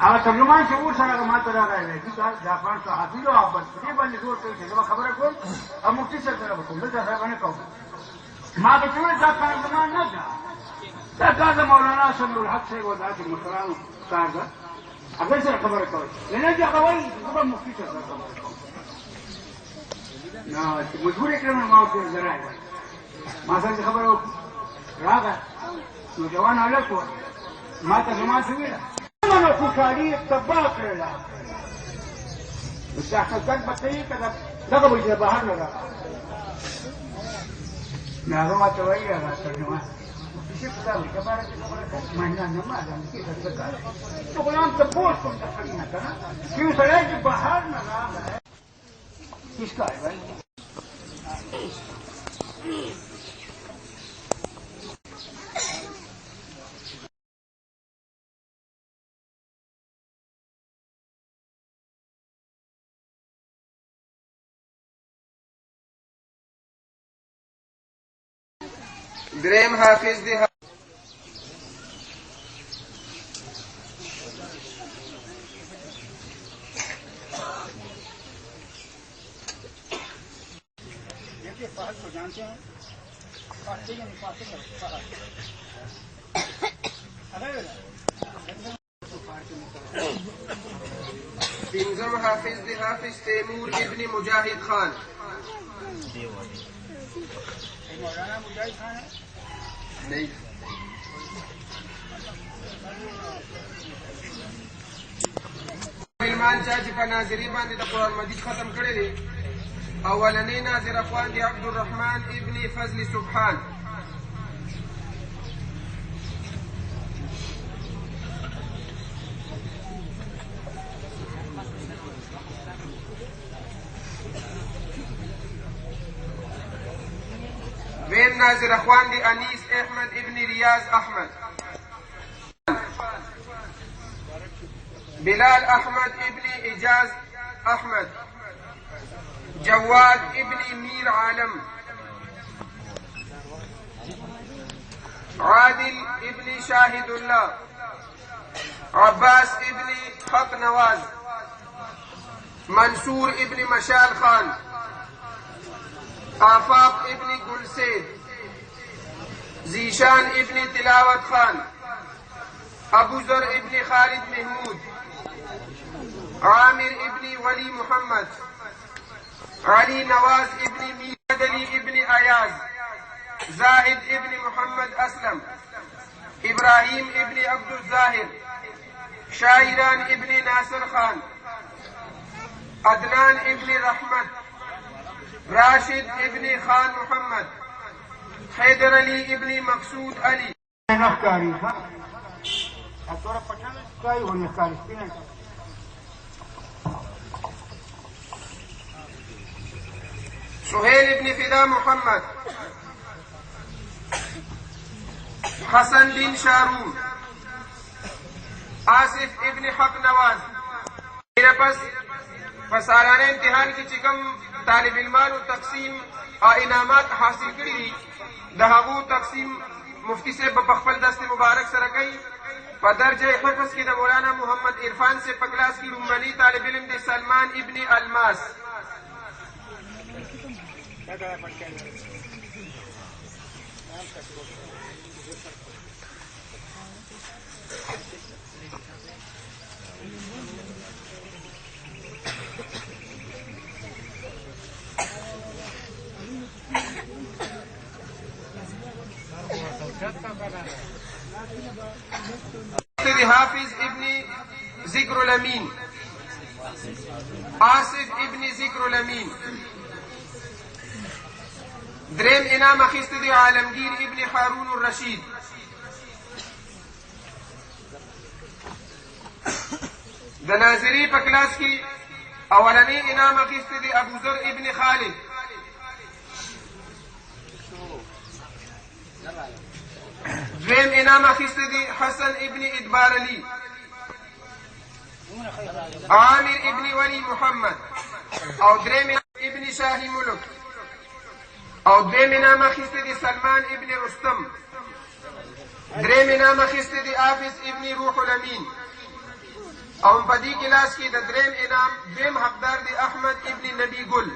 هغه ترجمان چې ورسره ما ته راغی چې دا افغان صحافي او په دې باندې زور کوي چې زما خبره کوم او مفتي سره سره کوم دا څه باندې کوم ما ته څه دا ترجمان نه ده دا مولانا شمل الحق صاحب ودعاة المحترم کار ده هغه سره خبره کوي نه چې هغه وایي زما مفتي سره خبره کوم نه چې مجبور کړم ما ته زراعي ما سره خبره راغی نو جوان هلک ما ته زما څه ویله مانا خوشحالی تباه کړل دا حقیقت به کوي که دغه به بهر نه راغی نو هغه ماته وایي هغه ترجمان مفتي صاحب په دا امریکا باره کې خبره کوي ما نه ما د امریکې سره څه کار زه غلام تپوس کوم د سړي نه که نه چې یو سړی چې بهر نه راغی هېڅ کار وایي دریم حافظ دی پنځم حافظ دی حافظ تیمور ابن مجاهد خان مولانا مجاهد خان نہیں علمان چا چې په ناظري باندې د قرآن مجید ختم کړی دی اولنی ناظر اخوان دی عبدالرحمن ابن فضل سبحان ویم ناظر اخوان دی انیس احمد ابن ریاض احمد بلال احمد ابن اجاز احمد جواد ابن میر عالم عادل ابن شاهد الله عباس ابن حق نواز منصور ابن مشال خان آفاق ابن گلسید زیشان ابن تلاوت خان ابو ذر ابن خالد محمود عامر ابن ولی محمد علی نواز ابن میرد علی ابن ایاز زاہد ابن محمد اسلم ابراہیم ابن عبد الظاہر شاعران ابن ناصر خان عدنان ابن رحمت راشد ابن خان محمد حیدر علی ابن مقصود علی نخکاری ها اصورا پچھان کئی ہو نخکاری سپینے سہیل ابن فدا محمد حسن بن شارون آصف ابن حق نواز میرے پس سالانہ امتحان کی چکم طالب علمان و تقسیم انعامات حاصل کری دی دہاغو تقسیم مفتی سے بخفل دست مبارک سرکئی پا درجہ حفظ کی دا مولانا محمد عرفان سے پکلاس کی رومانی طالب علم دی سلمان ابن الماس حافظ ابن ذکر الامین آصف ابن ذکر الامین دریم انعام اخیست دی عالمگیر ابن حارون الرشید د ناظری په کلاس کی اولنی انعام اخیست دی ابو ذر ابن خالد دویم انعام اخیست دی حسن ابن ادبار علی عامر ابن ولی محمد او دریم ابن شاہی ملک او دویم انعام اخیست دی سلمان ابن رستم دریم انعام اخیست دی حافظ ابن روح الامین او په دې کلاس کې د دریم انعام دویم حقدار دی احمد ابن نبی ګل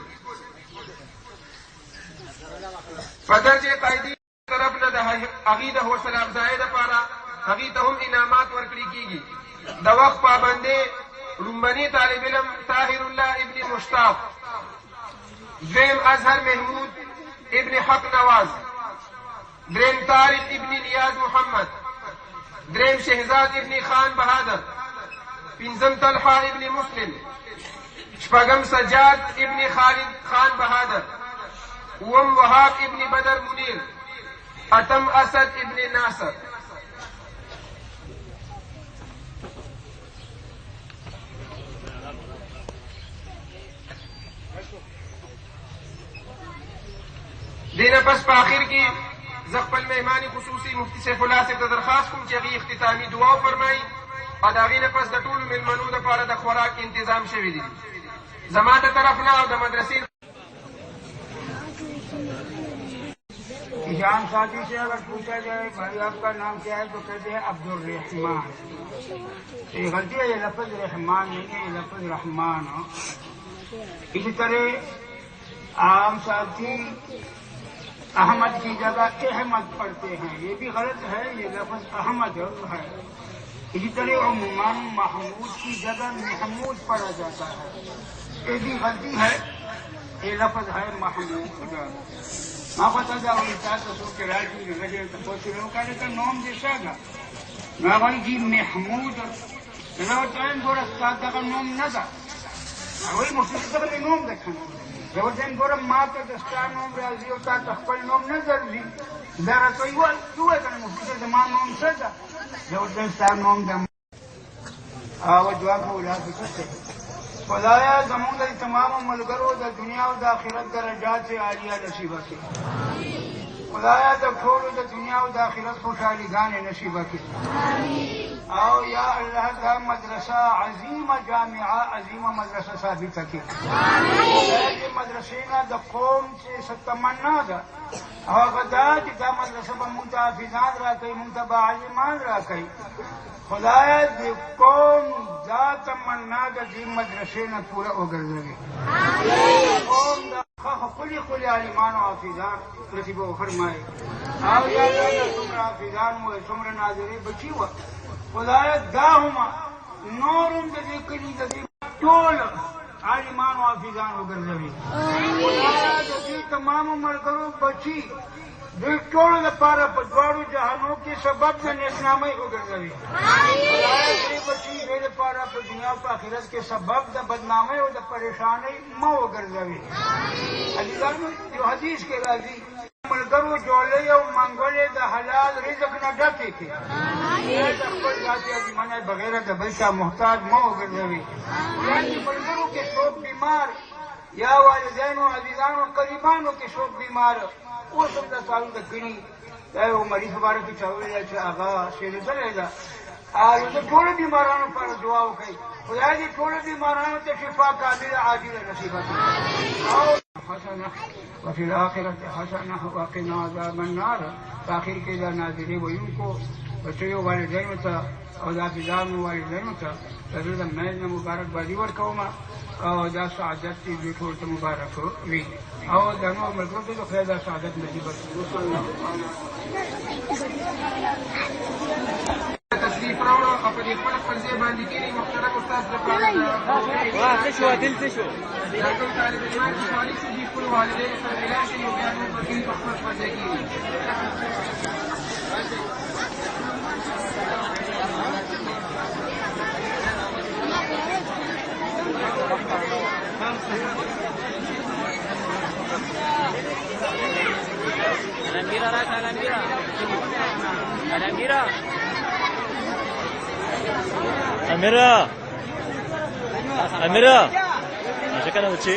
په درجه قایدي طرف نه د هغې د حوصله افزایۍ دپاره هغې ته هم انعامات ورکړي کېږي د وخت پابندۍ لومبني طالب علم طاهر الله ابن مشتاق دویم اظهر محمود ابن حق نواز دریم طارق ابن نیاز محمد دریم شهزاد ابن خان بهادر پنځم طلحه ابن مسلم شپږم سجاد ابن خالد خان بهادر اوم وهاب ابن بدر منیر اتم اسد ابن ناصر دینه پس په آخر کې زه خپل مهماني خصوصي مفتي سیف الله صاحب ته درخواست کوم چې هغې اختتامي دعا وفرمایي او د هغې نه پس د ټولو مېلمنو دپاره د خوراک انتظام شوي دي زما د طرف نه او د مدرسې جان ساتھی سے اگر پوچھا جائے بھائی آپ کا نام کیا ہے تو کہتے ہیں عبدالرحمان یہ غلطی ہے یہ لفظ رحمان نہیں ہے یہ لفظ رحمان ہو اسی طرح عام ساتھی احمد کی جگہ احمد پڑھتے ہیں یہ بھی غلط ہے یہ لفظ احمد ہے اسی طرح عموماً محمود کی جگہ محمود پڑھا جاتا ہے یہ بھی غلطی ہے یہ لفظ ہے محمود ما پتا دا وایي تاسو څوک راځي هغه ته پوښتنه وکړئ چې نوم دې څه ده ما وایي چې محمود نو ټایم ګوره تاسو نوم نه ده هغه مفسر څه نوم ده کنه یو ځین ګوره ما ته د ستاسو نوم راځي او تاسو خپل نوم نه درځي دا راځي وایي دوی کنه مفسر د ما نوم څه ده یو ځین ستاسو نوم ده او دعا کوله څه خدایا زموږ د تمام ملګرو د دنیا او د آخرت درجات سے عالیه نصیب کړي خدایا د ټولو د دنیا او د آخرت خوشحاليګانې نصیب کړي او یا الله دا مدرسه عظیمه جامعه عظیمه مدرسه ثابت کړي دې مدرسې نه د قوم چې ستمنا ده هغه دا چې دا مدرسه به موږ ته حافظان راکوي موږ ته به عالمان راکوي خدایا د قوم دا تمنا د دې مدرسې نه پوره وګرځوي قوم د خپلې عالمان او حافظان نصیب وفرمایي او یا الله څومره حافظان وو څومره ناظرې بچي وو خدایا دا هم نور هم د دې کلي د دې ټول عالمان او حافظان وګرځوي خدایا د دې تمامو ملګرو بچي د ټولو لپاره په دواړو جهانو کې سبب د نیکنامۍ وګرځوي خدایا دې بچي دې لپاره په دنیا او آخرت کې سبب د بدنامۍ او د پریشانۍ مه وګرځوي عزیزانو یو حدیث کې راځي ملګرو جوړې او منګولې د حلال رزق نه ډکې کړي د خپل ذاتي عظیمانه بغیر د بل چا محتاج مه وګرځوي یعنې ملګرو کې څوک بیمار یا والدینو عزیزانو قریبانو کې څوک بیمار اوس هم د سالو د کړي دا یو مریض په باره کې چا ویلی چې هغه سېرېدلی ده د ټولو بیمارانو لپاره دعا وکړئ خدای دې ټولو بیمارانو ته شفا کامله عاجله نصیب کړي حسنه وفي الآخرة حسنه وقنا عذاب النار تاخیر کې دا ناظرې ویونکو بچیو والدینو ته او د حافظانو والدینو ته د زه د میل نه مبارکبادي ورکوم او دا سعادت چې دوی ټول ته مبارک وي او د نور ملګرو ته د خدای دا سعادت نصیب کړي تشریف راوړه او په دې خپل ځای باندې کېنئ محترم استاد لپاره څه شو دل څه شو دا ټول طالب علمان چې فارغ شو دي خپلو والدینو سره ملاو شي نو بیا نور به دوی په خپل ځای کېني Amira, masih kan uci?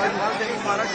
Mubarak.